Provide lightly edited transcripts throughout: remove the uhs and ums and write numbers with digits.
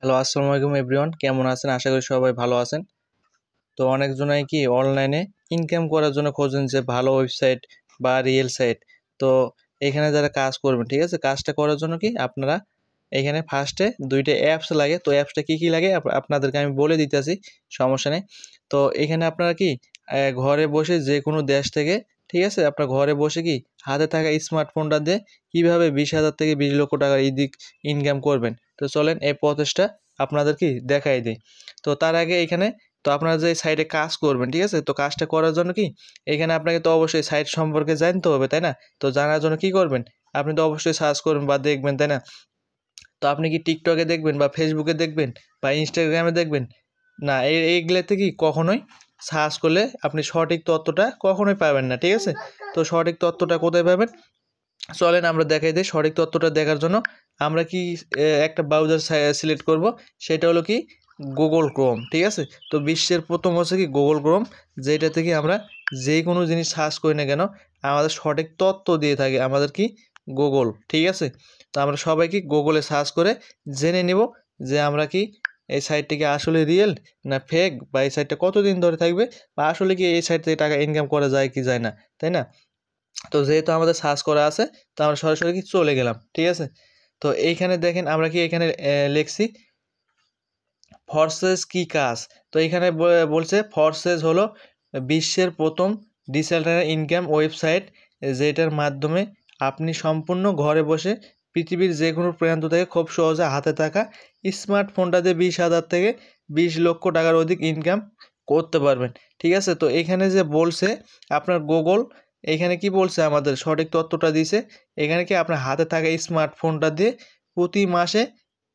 Hello, আসসালামু আলাইকুম everyone. কেমন আছেন? আশা করি সবাই ভালো আছেন। তো অনেকজনাই কি অনলাইনে ইনকাম করার জন্য খোঁজেন যে ভালো ওয়েবসাইট বা রিয়েল সাইট। তো এখানে যারা কাজ করবেন, ঠিক আছে? কাজটা করার জন্য কি আপনারা এখানে ফার্স্টে ২টা অ্যাপস লাগে। তো অ্যাপসটা কি লাগে আপনাদেরকে আমি বলে দিতেছি, সমস্যা নেই। তো এখানে আপনারা কি ঘরে বসে যেকোনো দেশ থেকে, ঠিক আছে? আপনার ঘরে বসে কি হাতে থাকা স্মার্টফোনটা দিয়ে কিভাবে ২০,০০০ থেকে ২০,০০,০০০ টাকার ইনকাম করবেন। তো চলেন এই প্রসেসটা আপনাদের কি দেখাই দেই। তো তার আগে এখানে তো আপনারা যে সাইটে কাজ করবেন, ঠিক আছে? তো কাজটা করার জন্য কি এখানে আপনাকে তো অবশ্যই সাইট সম্পর্কে জানতে হবে, তাই না? তো জানার জন্য কি করবেন? আপনি তো অবশ্যই সার্চ করবেন বা দেখবেন, তাই না? তো আপনি কি টিকটকে দেখবেন বা ফেসবুকে দেখবেন বা ইনস্টাগ্রামে দেখবেন? না, এইগুলাতে কি কখনোই সার্চ করলে আপনি সঠিক তথ্যটা কখনোই পাবেন না, ঠিক আছে? তো সঠিক তথ্যটা কোথায় পাবেন? চলেন আমরা দেখাই দেই। সঠিক তথ্যটা দেখার জন্য আমরা কি একটা ব্রাউজার সিলেক্ট করব। সেটা হলো কি গুগল ক্রোম, ঠিক আছে? তো বিশ্বের প্রথম হচ্ছে কি গুগল ক্রোম, যেটা থেকে আমরা যে কোনো জিনিস সার্চ করি না কেন আমাদের সঠিক তথ্য দিয়ে থাকে আমাদের কি গুগল, ঠিক আছে? তো আমরা সবাই কি গুগলে সার্চ করে জেনে নিব যে আমরা কি এই সাইটটি কি আসলে রিয়েল না ফেক, বা এই সাইটটা কতদিন ধরে থাকবে, বা আসলে কি এই সাইট থেকে টাকা ইনকাম করা যায় কি যায় না, তাই না? তো যেহেতু আমাদের সার্চ করা আছে, তো আমরা সরাসরি কি চলে গেলাম, ঠিক আছে? তো এইখানে দেখেন আমরা কি এখানে লিখছি ফরসেস কি কাজ। তো এখানে বলছে ফরসেস হলো বিশ্বের প্রথম ডিজিটাল ইনকাম ওয়েবসাইট, যেটার মাধ্যমে আপনি সম্পূর্ণ ঘরে বসে পৃথিবীর যে কোনো প্রান্ত থেকে খুব সহজে হাতে থাকা স্মার্টফোনটা দিয়ে ২০,০০০ থেকে ২০,০০,০০০ টাকার অধিক ইনকাম করতে পারবেন, ঠিক আছে? তো এখানে যে বলছে আপনার গুগল, এখানে কি বলছে আমাদের সঠিক তথ্যটা দিছে। এখানে কি আপনার হাতে থাকা স্মার্টফোনটা দিয়ে প্রতি মাসে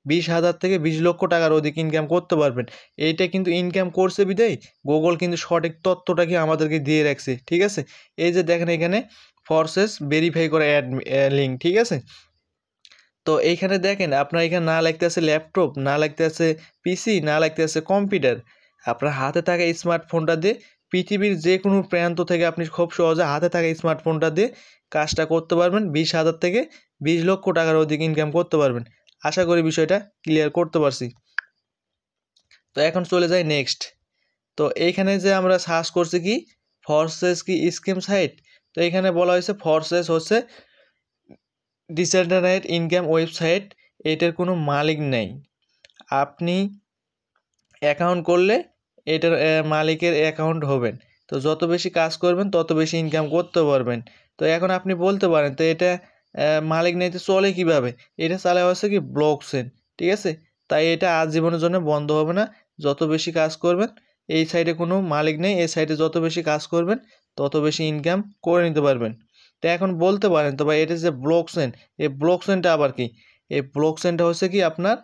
২০,০০০ থেকে ২০,০০,০০০ টাকার অধিক ইনকাম করতে পারবেন। এইটা কিন্তু ইনকাম করছে বিধায় গুগল কিন্তু সঠিক তথ্যটাকে আমাদেরকে দিয়ে রাখছে, ঠিক আছে? এই যে দেখেন এখানে ফরসেস ভেরিফাই করা লিঙ্ক, ঠিক আছে? তো এইখানে দেখেন আপনার এখানে না লাগতে আছে ল্যাপটপ, না লাগতে আছে পিসি, না লাগতে আছে কম্পিউটার। আপনার হাতে থাকা স্মার্টফোনটা দিয়ে পৃথিবীর যে কোনো প্রান্ত থেকে আপনি খুব সহজে হাতে থাকা স্মার্টফোনটা দিয়ে কাজটা করতে পারবেন। ২০,০০০ থেকে ২০,০০,০০০ টাকার অধিক ইনকাম করতে পারবেন। আশা করি বিষয়টা ক্লিয়ার করতে পারছি। তো এখন চলে যাই নেক্সট। তো এইখানে যে আমরা সার্চ করছি কি ফরসেস কি স্ক্যাম সাইট। তো এখানে বলা হয়েছে ফরসেস হচ্ছে ডিসেন্ট্রালাইজড ইনকাম ওয়েবসাইট, এটার কোনো মালিক নেই। আপনি অ্যাকাউন্ট করলে এটার মালিকের অ্যাকাউন্ট হবেন। তো যত বেশি কাজ করবেন তত বেশি ইনকাম করতে পারবেন। তো এখন আপনি বলতে পারেন তো এটা মালিক নেই তো চলে কীভাবে? এটা চালা হচ্ছে কি ব্লকচেন, ঠিক আছে? তাই এটা আজীবনের জন্য বন্ধ হবে না। যত বেশি কাজ করবেন, এই সাইডে কোনো মালিক নেই, এই সাইডে যত বেশি কাজ করবেন তত বেশি ইনকাম করে নিতে পারবেন। তো এখন বলতে পারেন তো ভাই এটা যে ব্লকচেন, এই ব্লকচেনটা আবার কি? এই ব্লকচেনটা হচ্ছে কি আপনার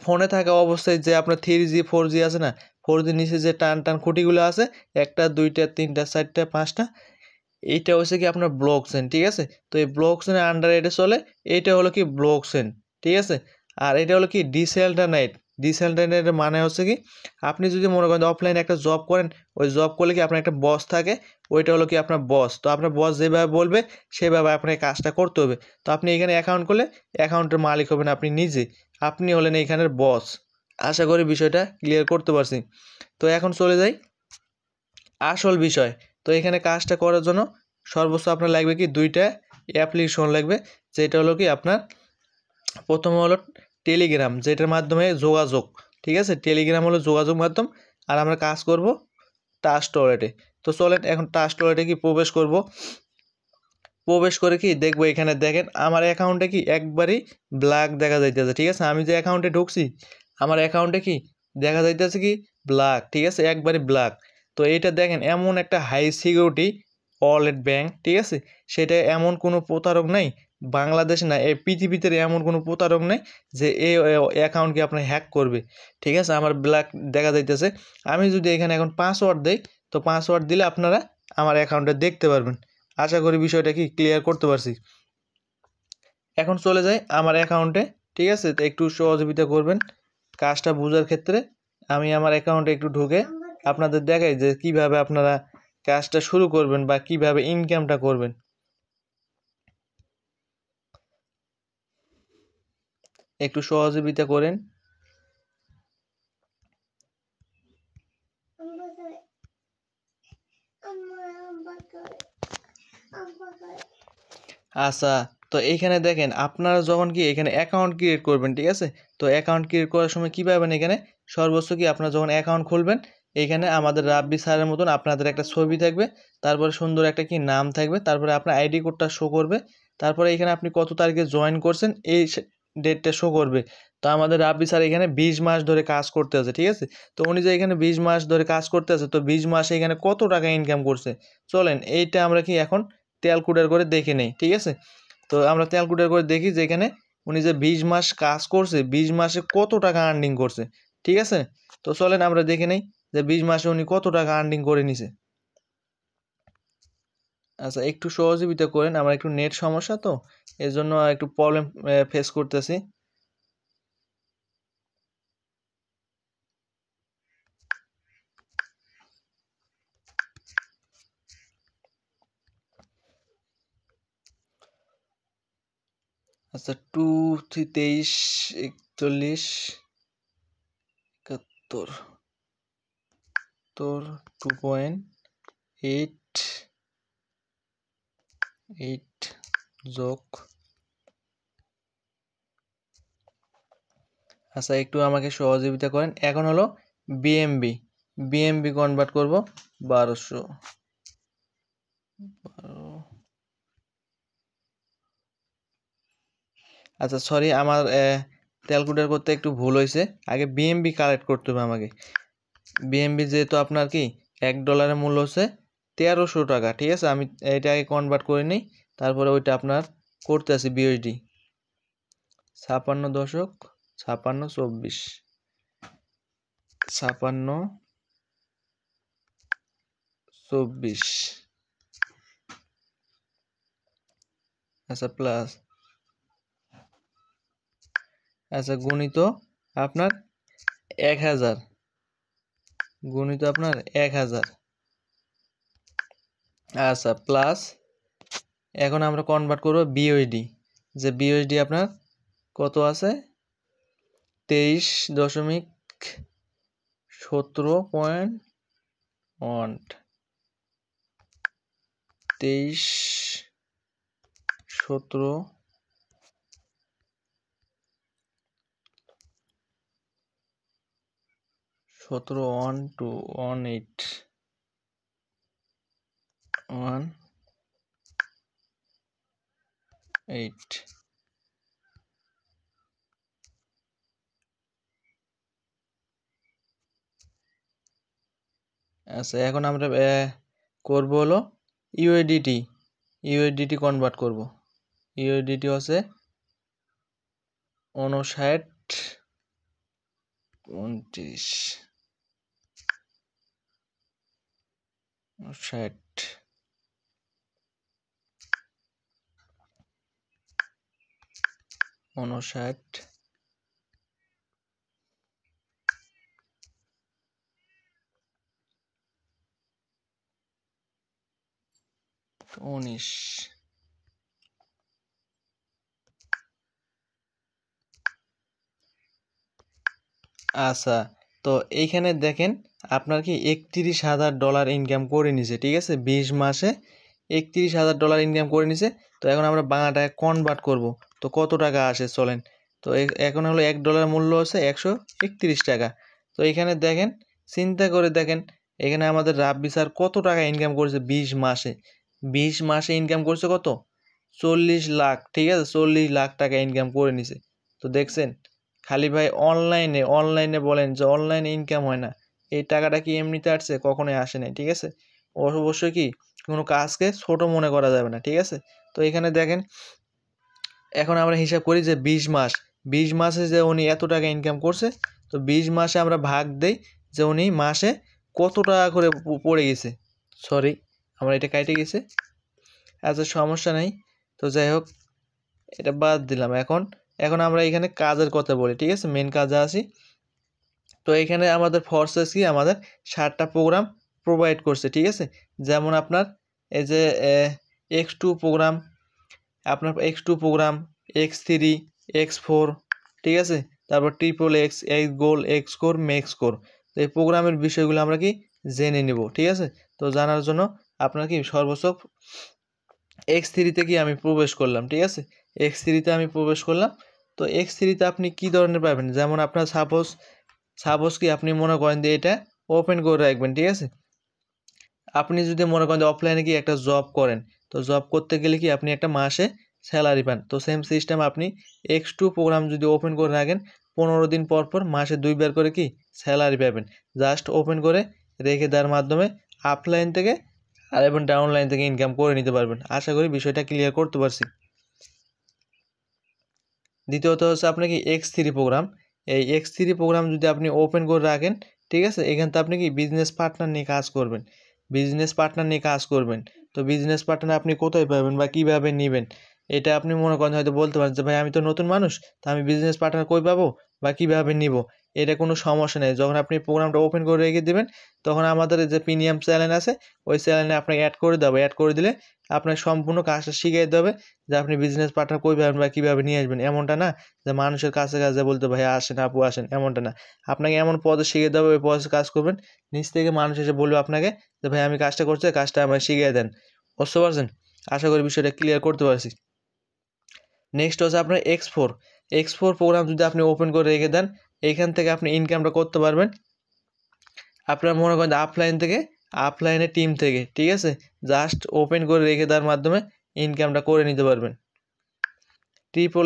ফোনে থাকা অবস্থায় যে আপনার 3G 4G আছে না, 4G নিচে যে টান টান খুঁটিগুলো আছে, 1টা 2টা 3টা 4টা 5টা, এইটা হচ্ছে কি আপনার ব্লকচেন, ঠিক আছে? তো এই ব্লকচেনের আন্ডারে এটা চলে, এইটা হলো কি ব্লকচেন, ঠিক আছে? আর এটা হলো কি ডিসেন্ট্রালাইজড মানে হচ্ছে কি আপনি যদি মনে করেন অফলাইনে একটা জব করেন, ওই জব করলে কি আপনার একটা বস থাকে, ওইটা হলো কি আপনার বস। তো আপনার বস যেভাবে বলবে সেভাবে আপনাকে কাজটা করতে হবে। তো আপনি এখানে অ্যাকাউন্ট করলে অ্যাকাউন্টের মালিক হবেন আপনি নিজে, আপনি হলেন এইখানের বস। আশা করি বিষয়টা ক্লিয়ার করতে পারছি। তো এখন চলে যাই আসল বিষয়। তো এখানে কাজটা করার জন্য সর্বোচ্চ আপনার লাগবে কি 2টা অ্যাপ্লিকেশন লাগবে, যেটা হলো কি আপনার প্রথমে হলো টেলিগ্রাম, যেটার মাধ্যমে যোগাযোগ, ঠিক আছে? টেলিগ্রাম হলো যোগাযোগ মাধ্যম। আর আমরা কাজ করব ট্রাস্ট ওয়ালেটে। তো চলেন এখন ট্রাস্ট ওয়ালেটে কি প্রবেশ করব। প্রবেশ করে কি দেখবো এখানে দেখেন আমার অ্যাকাউন্টে কি একবারই ব্ল্যাক দেখা যাইতেছে, ঠিক আছে? আমি যে অ্যাকাউন্টে ঢুকছি আমার অ্যাকাউন্টে কি দেখা যাইতেছে কি ব্ল্যাক, ঠিক আছে? একবারই ব্ল্যাক। তো এইটা দেখেন এমন একটা হাই সিকিউরিটি ওয়ালেট ব্যাংক, ঠিক আছে? সেটা এমন কোনো প্রতারক নাই বাংলাদেশ না এই পৃথিবীতে, এমন কোনো প্রতারক নেই যে এই অ্যাকাউন্টকে আপনার হ্যাক করবে, ঠিক আছে? আমার ব্ল্যাক দেখা যাইতেছে। আমি যদি এখানে এখন পাসওয়ার্ড দেই, তো পাসওয়ার্ড দিলে আপনারা আমার অ্যাকাউন্টে দেখতে পারবেন। আশা করি বিষয়টা কি ক্লিয়ার করতে পারছি। এখন চলে যাই আমার অ্যাকাউন্টে, ঠিক আছে? তো একটু সহযোগিতা করবেন কাজটা বোঝার ক্ষেত্রে। আমি আমার অ্যাকাউন্টে একটু ঢুকে আপনাদের দেখাই যে কিভাবে আপনারা কাজটা শুরু করবেন বা কিভাবে ইনকামটা করবেন। একটু সহযোগিতা করেন। আচ্ছা, তো এইখানে দেখেন আপনারা যখন কি এখানে অ্যাকাউন্ট ক্রিয়েট করবেন, ঠিক আছে? তো অ্যাকাউন্ট ক্রিয়েট করার সময় কী পাবেন এখানে সর্বোচ্চ কি আপনারা যখন অ্যাকাউন্ট খুলবেন এখানে আমাদের রাব্বি স্যারের মতন আপনাদের একটা ছবি থাকবে, তারপরে সুন্দর একটা কি নাম থাকবে, তারপরে আপনার আইডি কোডটা শো করবে, তারপরে এখানে আপনি কত তারিখে জয়েন করছেন এই ডেটটা শো করবে। তো আমাদের রাব্বি স্যার এখানে 20 মাস ধরে কাজ করতে আছে, ঠিক আছে? তো উনি যে এখানে 20 মাস ধরে কাজ করতে আছে, তো 20 মাসে এখানে কত টাকা ইনকাম করছে চলেন এইটা আমরা কি এখন ক্যালকুলেটর করে দেখে নেই, ঠিক আছে? তো আমরা ক্যালকুলেটর করে দেখি যে এখানে উনি যে 20 মাস কাজ করছে 20 মাসে কত টাকা আর্নিং করছে, ঠিক আছে? তো চলেন আমরা দেখে নেই যে 20 মাসে উনি কত টাকা আর্নিং করে নিছে। আচ্ছা, একটু সহযোগিতা করেন, আমার একটু নেট সমস্যা, তো এর জন্য একটু প্রবলেম ফেস করতেছি। আচ্ছা, 2 23 41 71 তোর 2.8 যোগ। আচ্ছা, একটু আমাকে সহযোগিতা করেন। এখন হলো বিএমবি কনভার্ট করব 1200। আচ্ছা সরি, আমার ক্যালকুলেটর করতে একটু ভুল হয়েছে, আগে বিএমবি কালেক্ট করতে হবে আমাকে। বিএমবি যেহেতু আপনার কি $1 মূল্য হচ্ছে 1300 টাকা, ঠিক আছে? আমি এটা আগে কনভার্ট করে নিই, তারপরে ওইটা আপনার করতে আসি বিএসডি 56 56 24 56 24। আচ্ছা প্লাস, আচ্ছা গুণিত আপনার 1000, গুণিত আপনার 1000। আচ্ছা প্লাস, এখন আমরা কনভার্ট করব বিওইডি, যে বিওইডি আপনার কত আছে 23.17.1 23.17 17.18 আচ্ছা, এখন আমরা করব হলো ইউএডিটি কনভার্ট করব। ইউএডিটি হচ্ছে 59.29 60 59 19। আচ্ছা, তো এইখানে দেখেন আপনার কি $31,000 ইনকাম করে নিছে, ঠিক আছে? 20 মাসে $31,000 ইনকাম করে নিছে। তো এখন আমরা বাংলা টাকা কনভার্ট করব, তো কত টাকা আসে চলেন। তো এখন হলো $1 মূল্য হচ্ছে 131 টাকা। তো এখানে দেখেন, চিন্তা করে দেখেন এখানে আমাদের রাব্বি স্যার কত টাকা ইনকাম করেছে 20 মাসে। 20 মাসে ইনকাম করছে কত 40 লাখ, ঠিক আছে? 40 লাখ টাকা ইনকাম করে নিছে। তো দেখছেন খালি ভাই অনলাইনে বলেন যে অনলাইনে ইনকাম হয় না, এই টাকাটা কি এমনিতে আসছে? কখনোই আসে নাই, ঠিক আছে? অবশ্যই কি কোনো কাজকে ছোট মনে করা যাবে না, ঠিক আছে? তো এখানে দেখেন এখন আমরা হিসাব করি যে 20 মাসে যে উনি এত টাকা ইনকাম করছে, তো 20 মাসে আমরা ভাগ দেই যে উনি মাসে কত টাকা করে পড়ে গেছে। সরি, আমার এটা কাটে গেছে। আচ্ছা সমস্যা নেই, তো যাই হোক এটা বাদ দিলাম। এখন আমরা এখানে কাজের কথা বলি, ঠিক আছে? মেন কাজে আসি। তো এখানে আমাদের ফোর্সেস কি আমাদের 7টা প্রোগ্রাম প্রোভাইড করছে, ঠিক আছে? যেমন আপনার এই যে X2 প্রোগ্রাম, আপনার X2 প্রোগ্রাম, X3, X4, ঠিক আছে, তারপর ট্রিপল এক্স, এক্স গোল, এক্স কোর, মেক্স কোর। তো এই প্রোগ্রামের বিষয়গুলো আমরা কি জেনে নিব, ঠিক আছে। তো জানার জন্য আপনার কি সর্বোচ্চ X3-তে কি আমি প্রবেশ করলাম, ঠিক আছে, X3-তে আমি প্রবেশ করলাম। তো X3-তে আপনি কি ধরনের পাবেন, যেমন আপনার সাপোজ কি আপনি মনে করেন যে এটা ওপেন করে রাখবেন, ঠিক আছে। আপনি যদি মনে করেন যে অফলাইনে কি একটা জব করেন, তো জব করতে গেলে কি আপনি একটা মাসে স্যালারি পান। তো সেম সিস্টেম আপনি X2 প্রোগ্রাম যদি ওপেন করে রাখেন, 15 দিন পর পর মাসে 2 বার করে কি স্যালারি পাবেন। জাস্ট ওপেন করে রেখে দেওয়ার মাধ্যমে আপলাইন থেকে আর এবং ডাউনলাইন থেকে ইনকাম করে নিতে পারবেন। আশা করি বিষয়টা ক্লিয়ার করতে পারছি। দ্বিতীয়ত হচ্ছে আপনি কি X3 প্রোগ্রাম, এই X3 প্রোগ্রাম যদি আপনি ওপেন করে রাখেন, ঠিক আছে, এখান থেকে আপনি কি বিজনেস পার্টনার নিয়ে কাজ করবেন, বিজনেস পার্টনার নিয়ে কাজ করবেন। তো বিজনেস পার্টনার আপনি কোথায় পাবেন বা কীভাবে নেবেন, এটা আপনি মনে করেন হয়তো বলতে পারেন যে ভাই আমি তো নতুন মানুষ, তা আমি বিজনেস পার্টনার কই পাবো বা কীভাবে নিব। এটা কোনো সমস্যা নেই, যখন আপনি প্রোগ্রামটা ওপেন করে রেখে দেবেন তখন আমাদের যে প্রিমিয়াম চ্যানেল আছে ওই চ্যানেলে আপনাকে অ্যাড করে দেবো, অ্যাড করে দিলে আপনার সম্পূর্ণ কাজটা শিখিয়ে দেবে যে আপনি বিজনেস পার্টনার কই পাবেন বা কীভাবে নিয়ে আসবেন। এমনটা না যে মানুষের কাছে কাছে বলতে ভাই আসেন আপু আসেন, এমনটা না। আপনাকে এমন পদে শিখিয়ে দেবে, ওই পদে কাজ করবেন, নিচ থেকে মানুষ এসে বলবে আপনাকে যে ভাই আমি কাজটা করছি, কাজটা আমাকে শিখিয়ে দেন। বুঝতে পারছেন? আশা করি বিষয়টা ক্লিয়ার করতে পারছি। নেক্সট হচ্ছে আপনার X4 প্রোগ্রাম যদি আপনি ওপেন করে রেখে দেন, এইখান থেকে আপনি ইনকামটা করতে পারবেন আপনার মনে করেন আপলাইনের টিম থেকে, ঠিক আছে, জাস্ট ওপেন করে রেখে দেওয়ার মাধ্যমে ইনকামটা করে নিতে পারবেন। ট্রিপল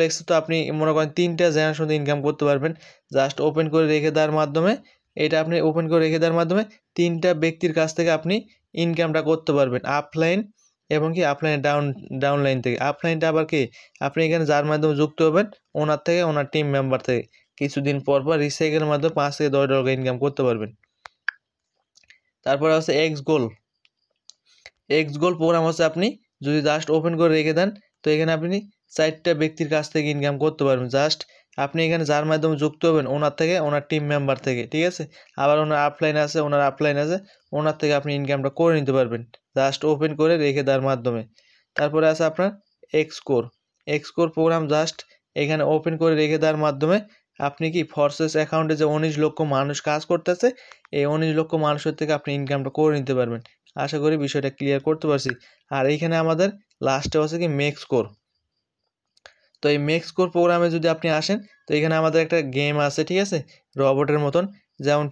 এক্স তো আপনি মনে করেন 3টা জেনারেশন ইনকাম করতে পারবেন, জাস্ট ওপেন করে রেখে দেওয়ার মাধ্যমে। এটা আপনি ওপেন করে রেখে দেওয়ার মাধ্যমে 3টা ব্যক্তির কাছ থেকে আপনি ইনকামটা করতে পারবেন, আপলাইন এবং কি আপলাইন ডাউনলাইন থেকে। আপলাইনটা আবার কি আপনি এখানে যার মাধ্যমে যুক্ত হবেন ওনার থেকে, ওনার টিম মেম্বার থেকে কিছুদিন পর পর রিসাইকেলের মাধ্যমে $5 থেকে $10 ইনকাম করতে পারবেন। তারপরে হচ্ছে এক্স গোল প্রোগ্রাম হচ্ছে আপনি যদি জাস্ট ওপেন করে রেখে দেন, তো এখানে আপনি 4টা ব্যক্তির কাছ থেকে ইনকাম করতে পারবেন। জাস্ট আপনি এখানে যার মাধ্যমে যুক্ত হবেন ওনার থেকে, ওনার টিম মেম্বার থেকে, ঠিক আছে। আবার ওনার আপলাইন আছে, ওনার থেকে আপনি ইনকামটা করে নিতে পারবেন জাস্ট ওপেন করে রেখে দেওয়ার মাধ্যমে। তারপরে আছে আপনার এক্সকোর প্রোগ্রাম, জাস্ট এখানে ওপেন করে রেখে দেওয়ার মাধ্যমে আপনি কি ফোর্সেস অ্যাকাউন্টে যে 19 লক্ষ মানুষ কাজ করতেছে, এই 19 লক্ষ মানুষের থেকে আপনি ইনকামটা করে নিতে পারবেন। আশা করি বিষয়টা ক্লিয়ার করতে পারছি। আর এইখানে আমাদের লাস্টে আছে কি মেক্সকোর। তো এই মেক্সকোর প্রোগ্রামে যদি আপনি আসেন, তো এখানে আমাদের একটা গেম আছে, ঠিক আছে, রবটের মতন, যেমন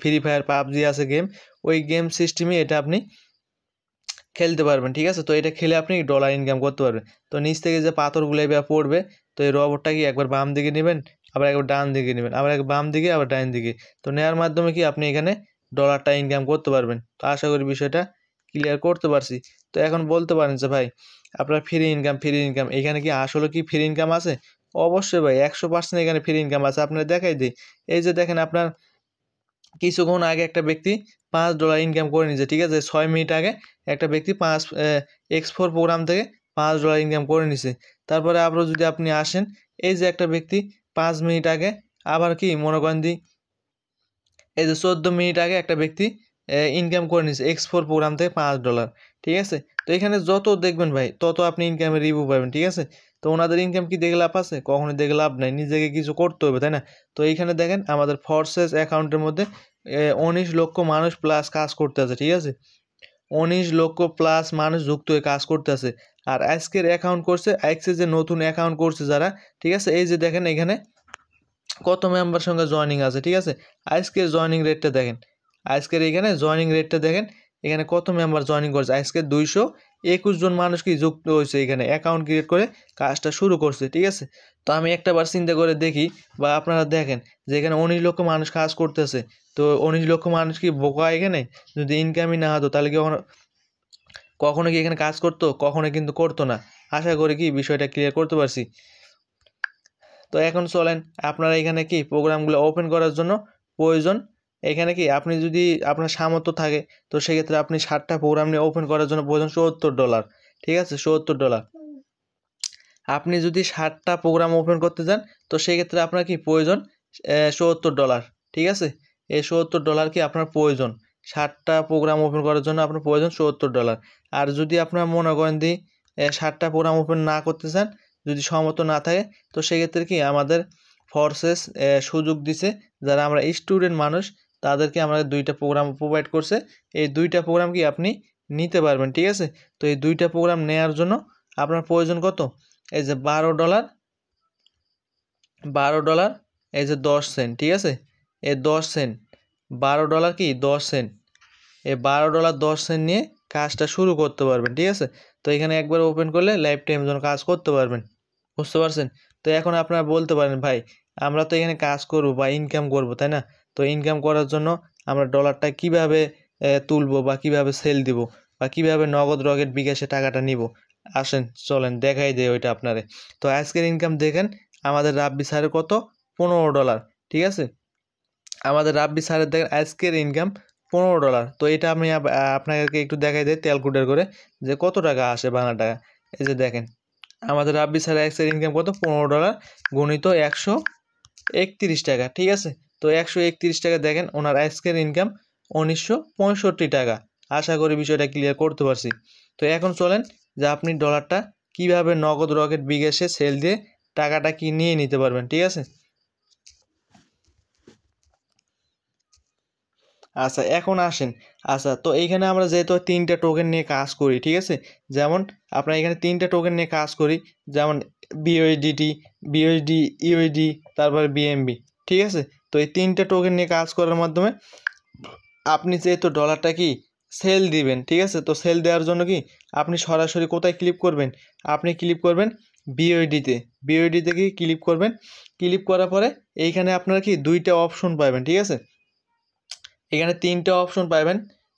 ফ্রি ফায়ার পাবজি আছে গেম, ওই গেম সিস্টেমে এটা আপনি খেলতে পারবেন, ঠিক আছে। তো এটা খেলে আপনি ডলার ইনকাম করতে পারবেন। তো নিচ থেকে যে পাথরগুলো এবার পড়বে, তো এই রবটটা কি একবার বাম দিকে নেবেন, আবার একবার ডান দিকে নেবেন, আবার একবার বাম দিকে, আবার ডান দিকে। তো নেওয়ার মাধ্যমে কি আপনি এখানে ডলারটা ইনকাম করতে পারবেন। তো আশা করি বিষয়টা ক্লিয়ার করতে পারছি। তো এখন বলতে পারেন যে ভাই আপনার ফ্রি ইনকাম এখানে কি আসলে কি ফ্রি ইনকাম আছে? অবশ্যই ভাই 100% এখানে ফ্রি ইনকাম আছে। আপনার দেখাই দিই, এই যে দেখেন আপনার কিছুক্ষণ আগে একটা ব্যক্তি $5 ইনকাম করে নিয়েছে, ঠিক আছে, 6 মিনিট আগে একটা ব্যক্তি X4 প্রোগ্রাম থেকে $5 ইনকাম করে নিছে। তারপরে আবারও যদি আপনি আসেন, এই যে একটা ব্যক্তি 5 মিনিট আগে আবার কি মনে করেন এই যে 14 মিনিট আগে একটা ব্যক্তি ইনকাম করে নিছে X4 প্রোগ্রাম থেকে $5, ঠিক আছে। তো এখানে যত দেখবেন ভাই তত আপনি ইনকামের রিভিউ পাবেন, ঠিক আছে। তো ওনাদের ইনকাম কি দেখে লাভ আছে? কখনোই দেখে লাভ নাই, নিজেকে কিছু করতে হবে, তাই না? তো এইখানে দেখেন আমাদের ফোর্সেস অ্যাকাউন্টের মধ্যে 19 লক্ষ মানুষ প্লাস কাজ করতে আছে, ঠিক আছে, 19 লক্ষ প্লাস মানুষ যুক্ত হয়ে কাজ করতে আছে। আর আজকের অ্যাকাউন্ট করছে, আজকে যে নতুন অ্যাকাউন্ট করছে যারা, ঠিক আছে, এই যে দেখেন এখানে কত মেম্বার সঙ্গে জয়েনিং আছে, ঠিক আছে। আজকের জয়েনিং রেটটা দেখেন, আজকের এখানে জয়েনিং রেটটা দেখেন, এখানে কত মেম্বার জয়েনিং করছে। আজকে 221 জন মানুষ কি যুক্ত হয়েছে, এখানে অ্যাকাউন্ট ক্রিয়েট করে কাজটা শুরু করছে, ঠিক আছে। তো আমি একটাবার চিন্তা করে দেখি বা আপনারা দেখেন যে এখানে 19 লক্ষ মানুষ কাজ করতেছে। তো 19 লক্ষ মানুষ কি বোকা? এখানে যদি ইনকামই না হতো তাহলে কি কখনো কি এখানে কাজ করতো? কখনো কিন্তু করতো না। আশা করি কি বিষয়টা ক্লিয়ার করতে পারছি। তো এখন চলেন আপনারা এখানে কি প্রোগ্রামগুলো ওপেন করার জন্য প্রয়োজন, এখানে কি আপনি যদি আপনার সামর্থ্য থাকে তো সেক্ষেত্রে আপনি 7টা প্রোগ্রাম নিয়ে ওপেন করার জন্য প্রয়োজন $70, ঠিক আছে, $70। আপনি যদি 7টা প্রোগ্রাম ওপেন করতে যান তো সেক্ষেত্রে আপনার কি প্রয়োজন $70, ঠিক আছে। এই $70 কি আপনার প্রয়োজন 7টা প্রোগ্রাম ওপেন করার জন্য আপনার প্রয়োজন $70। আর যদি আপনার মনে করেন 7টা প্রোগ্রাম ওপেন না করতে চান যদি সমর্থ না থাকে তো সেক্ষেত্রে কি আমাদের ফোর্সেস সুযোগ দিছে, যারা আমরা স্টুডেন্ট মানুষ তাদেরকে আমরা 2টা প্রোগ্রাম প্রোভাইড করছে। এই 2টা প্রোগ্রাম কি আপনি নিতে পারবেন, ঠিক আছে। তো এই 2টা প্রোগ্রাম নেওয়ার জন্য আপনার প্রয়োজন কত, এই যে $12, এই যে 10 সেন্ট, ঠিক আছে। এই 10 সেন্ট, $12 কি 10 সেন্ট, এই $12 10 সেন্ট নিয়ে কাজটা শুরু করতে পারবেন, ঠিক আছে। তো এখানে একবার ওপেন করলে লাইফ টাইম জন্য কাজ করতে পারবেন, বুঝতে পারছেন। তো এখন আপনারা বলতে পারেন ভাই আমরা তো এখানে কাজ করব বা ইনকাম করব, তাই না। তো ইনকাম করার জন্য আমরা ডলারটা কিভাবে তুলবো বা কিভাবে সেল দিব বা কিভাবে নগদ রকেট বিকাশে টাকাটা নিব, আসেন চলেন দেখাই দেয় ওইটা আপনারে। তো আজকের ইনকাম দেখেন আমাদের রাব্বি স্যারের কত, $15, ঠিক আছে। আমাদের রাব্বি স্যারের দেখেন আজকের ইনকাম $15। তো এটা আমি আপনাকে একটু দেখাই দিই ক্যালকুলেটর করে যে কত টাকা আসে বাংলা টাকা। এই যে দেখেন আমাদের রাব্বি স্যারের আজকের ইনকাম কত, $15 গুণিত 131 টাকা, ঠিক আছে। তো 131 টাকা দেখেন ওনার আজকের ইনকাম 1965 টাকা। আশা করি বিষয়টা ক্লিয়ার করতে পারছি। তো এখন চলেন যে আপনি ডলারটা কিভাবে নগদ রকেট বিকাশে সেল দিয়ে টাকাটা কি নিয়ে নিতে পারবেন, ঠিক আছে। আচ্ছা এখন আসেন, আচ্ছা তো এইখানে আমরা যেহেতু 3টা টোকেন নিয়ে কাজ করি, ঠিক আছে। যেমন আপনার এখানে 3টা টোকেন নিয়ে কাজ করি, যেমন BUSDT, BUSD, USD, তারপরে BNB, ঠিক আছে। তো এই 3টা টোকেন নিয়ে কাজ করার মাধ্যমে আপনি যেহেতু ডলারটা কি সেল দিবেন, ঠিক আছে। তো সেল দেওয়ার জন্য কি আপনি সরাসরি কোথায় ক্লিক করবেন, আপনি ক্লিক করবেন BUSDতে, BUSDতে কি ক্লিক করবেন। ক্লিক করার পরে এইখানে আপনারা কি 2টা অপশন পাবেন, ঠিক আছে। এখানে 3টা অপশন পাবেন,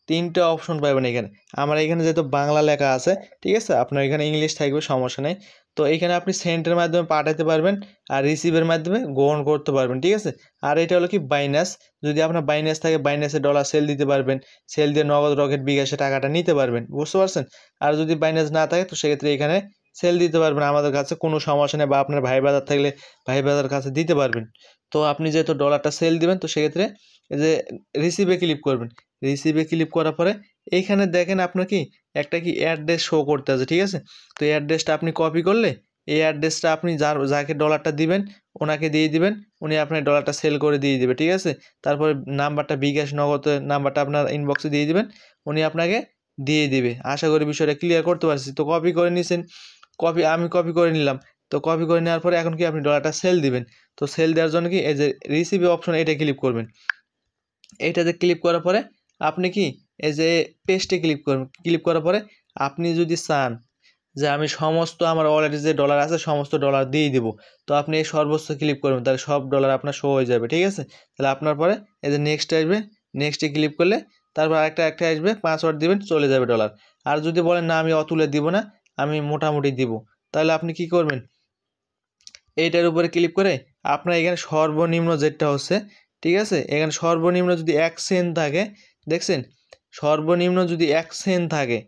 3টা অপশন পাবেন এখানে। আমার এখানে যেহেতু বাংলা লেখা আছে, ঠিক আছে, আপনার এখানে ইংলিশ থাকবে সমস্যা নেই। তো এখানে আপনি সেন্টের মাধ্যমে পাঠাতে পারবেন আর রিসিভের মাধ্যমে গ্রহণ করতে পারবেন, ঠিক আছে। আর এটা হলো কি বাইনাস, যদি আপনার বাইনাস থাকে বাইনাসে ডলার সেল দিতে পারবেন, সেল দিয়ে নগদ রকেট বিকাশে টাকাটা নিতে পারবেন, বুঝতে পারছেন। আর যদি বাইনাস না থাকে তো সেক্ষেত্রে এখানে সেল দিতে পারবেন আমাদের কাছে, কোনো সমস্যা নেই। বা আপনার ভাই বাজার থাকলে ভাই বাজার কাছে দিতে পারবেন। তো আপনি যেহেতু ডলারটা সেল দিবেন তো সেক্ষেত্রে এই যে রিসিভে ক্লিক করবেন, রিসিভে ক্লিক করার পরে এইখানে দেখেন আপনার কি একটা কি অ্যাড্রেস শো করতে আছে, ঠিক আছে। তো এই অ্যাড্রেসটা আপনি কপি করলে এই অ্যাড্রেসটা আপনি যাকে ডলারটা দিবেন ওনাকে দিয়ে দিবেন, উনি আপনার ডলারটা সেল করে দিয়ে দিবে, ঠিক আছে। তারপরে নাম্বারটা বিকাশ নগদের নাম্বারটা আপনার ইনবক্সে দিয়ে দিবেন, উনি আপনাকে দিয়ে দিবে। আশা করি বিষয়টা ক্লিয়ার করতে পারছি। তো কপি করে নিয়েছেন, আমি কপি করে নিলাম। তো কপি করে নেওয়ার পরে এখন কি আপনি ডলারটা সেল দিবেন। তো সেল দেওয়ার জন্য কি এই যে রিসিভ অপশন এটা ক্লিক করবেন। এইটাতে ক্লিক করার পরে আপনি কি এই যে পেস্টে ক্লিক করবেন, ক্লিক করার পরে আপনি যদি চান যে আমি সমস্ত আমার ওয়ালেটে যে ডলার আছে সমস্ত ডলার দিয়ে দেবো, তো আপনি এই সর্বোচ্চ ক্লিক করবেন, তাহলে সব ডলার আপনার শো হয়ে যাবে, ঠিক আছে। তাহলে আপনার পরে এই যে নেক্সট আসবে, নেক্সটে ক্লিক করলে তারপর একটা আসবে, পাসওয়ার্ড দিবেন, চলে যাবে ডলার। আর যদি বলেন না আমি অতুলে দিব না, আমি মোটামুটি দিব, তাহলে আপনি কি করবেন, এইটার উপরে ক্লিক করে আপনার এখানে সর্বনিম্ন যেটা হচ্ছে, ঠিক আছে, এখানে সর্বনিম্ন যদি 1 সেন্ট থাকে, দেখছেন সর্বনিম্ন যদি 1 সেন্ট থাকে,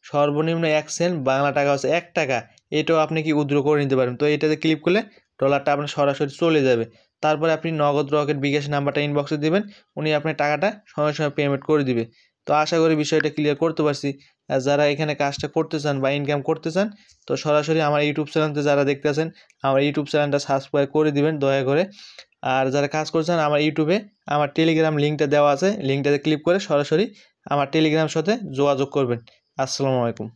সর্বনিম্ন 1 সেন্ট বাংলা টাকা হচ্ছে 1 টাকা, এটাও আপনি কি উইথড্র করে নিতে পারবেন। তো এটাতে ক্লিক করলে ডলারটা আপনার সরাসরি চলে যাবে। তারপরে আপনি নগদ রকেট বিকাশ নাম্বারটা ইনবক্সে দিবেন, উনি আপনার টাকাটা সঙ্গে সঙ্গে পেমেন্ট করে দিবে। তো আশা করি বিষয়টা ক্লিয়ার করতে পারছি। আর যারা এখানে কাজটা করতে চান বা ইনকাম করতে চান তো সরাসরি আমার ইউটিউব চ্যানেলতে যারা দেখতে আছেন আমার ইউটিউব চ্যানেলটা সাবস্ক্রাইব করে দিবেন দয়া করে। আর যারা কাজ করছেন আমার ইউটিউবে আমার টেলিগ্রাম লিঙ্কটা দেওয়া আছে, লিঙ্কটাতে ক্লিক করে সরাসরি আমার টেলিগ্রামের সাথে যোগাযোগ করবেন। আসসালামু আলাইকুম।